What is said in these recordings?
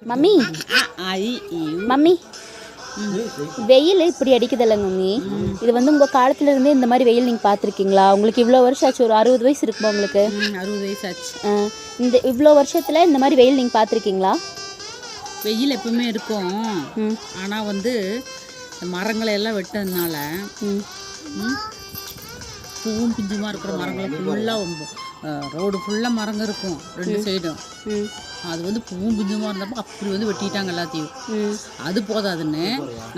Mummy mummy வெயில் இப்படி அடிக்குதில்ல mummy, இது வந்து உங்கள் காலத்துல இந்த மாதிரி வெயில் நீங்கள் பார்த்துருக்கீங்களா? உங்களுக்கு இவ்வளோ வருஷம் ஆச்சு, ஒரு 60 வயசு இருக்குமா உங்களுக்கு? 60 வயசு ஆச்சு. இந்த இவ்வளோ வருஷத்தில் இந்த மாதிரி வெயில் நீங்கள் பார்த்துருக்கீங்களா? வெயில் எப்பவுமே இருக்கும். ஆனால் வந்து மரங்களை எல்லாம் வெட்டதுனால பூவும் பிஞ்சுமா இருக்கிற மரங்களை ஃபுல்லாக ரோடு ஃபுல்லாக மரங்க இருக்கும் 2 சைடும். அது வந்து பூவும் பிஞ்சுமா இருந்தப்போ அப்படி வந்து வெட்டிட்டாங்க எல்லாத்தையும். அது போதாதுன்னு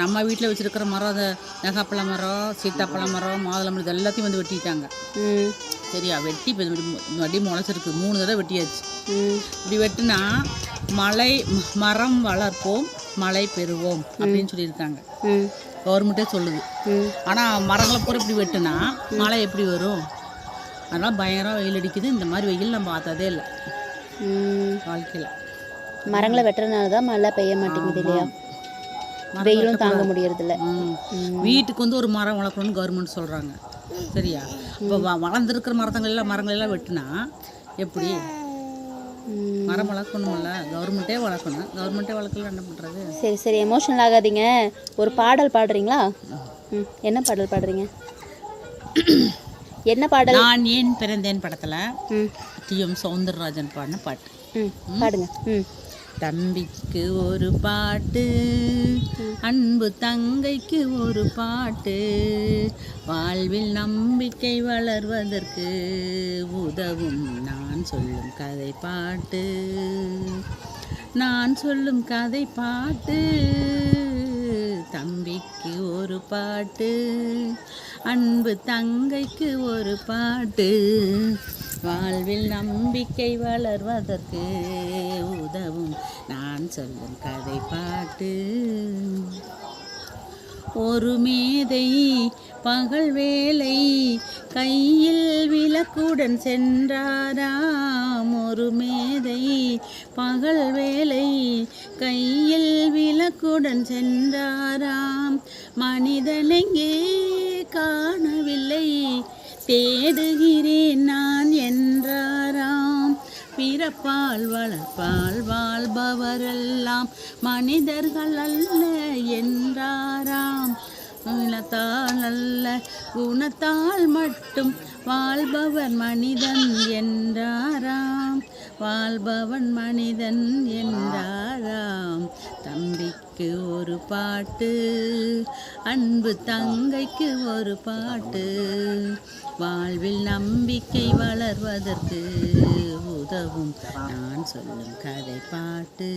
நம்ம வீட்டில் வச்சுருக்கிற மரம், அந்த நெகாப்பழ மரம், சீத்தாப்பழ மரம், மாதுளை மரம், இது எல்லாத்தையும் வந்து வெட்டிட்டாங்க. சரியா? வெட்டி இப்போ வட்டி முளைச்சிருக்கு, 3 தடவை வெட்டியாச்சு. இப்படி வெட்டினா மரம் வளர்ப்போம், மழை பெறுவோம் அப்படின்னு சொல்லியிருக்காங்க. கவர்மெண்ட்டே சொல்லுது. ஆனால் மரங்களை பூரா இப்படி வெட்டுனா மழை எப்படி வரும்? அதனால் பயங்கரம் வெயில் அடிக்குது. இந்த மாதிரி வெயில் நம்ம பார்த்ததே இல்லை வாழ்க்கையில். மரங்களை வெட்டுறதுனால தான் மழை பெய்ய மாட்டேங்குது இல்லையா? வெயிலும் தாங்க முடியறதில்ல. வீட்டுக்கு வந்து ஒரு மரம் வளர்க்கணும்னு கவர்மெண்ட் சொல்கிறாங்க. சரியா? இப்போ வளர்ந்துருக்கிற மரங்கள் எல்லாம் வெட்டினா எப்படி? மரம் வளர்க்கணும்ல, கவர்மெண்ட்டே வளர்க்கணும். கவர்மெண்ட்டே வளர்க்கலாம், என்ன பண்ணுறது? சரி சரி, எமோஷனல் ஆகாதீங்க. ஒரு பாடல் பாடுறீங்களா? என்ன பாடல் பாடுறீங்க? என்ன பாடல்? நான் ஏன் பிறந்தேன் படத்தில் டி.எம். சௌந்தரராஜன் பாடின பாட்டு பாடுங்க. தம்பிக்கு ஒரு பாட்டு, அன்பு தங்கைக்கு ஒரு பாட்டு, வாழ்வில் நம்பிக்கை வளர்வதற்கு உதவும் நான் சொல்லும் கதை பாட்டு, நான் சொல்லும் கதை பாட்டு. தம்பிக்கு ஒரு பாட்டு, அன்பு தங்கைக்கு ஒரு பாட்டு, வாழ்வில் நம்பிக்கை வளர்வதற்கு உதவும் நான் சொல்லும் கதை பாட்டு. ஒரு மேதை பகல் வேலை கையில் விளக்குடன் சென்றாராம். ஒரு மேதை பகல் வேலை கையில் விளக்குடன் சென்றாராம். மனிதனெங்கே காணவில்லை, தேடுகிறேன் நான் என்றாராம். பிறப்பால் வளர்ப்பால் வாழ்பவரெல்லாம் மனிதர்கள் அல்ல என்றாராம். குணத்தால் அல்ல, குணத்தால் மட்டும் வாழ்பவன் மனிதன் என்றாராம். வாழ்பவன் மனிதன் என்றாராம். தம்பிக்கு ஒரு பாட்டு, அன்பு தங்கைக்கு ஒரு பாட்டு, வாழ்வில் நம்பிக்கை வளர்வதற்கு உதவும் நான் சொல்லும் கதை பாட்டு.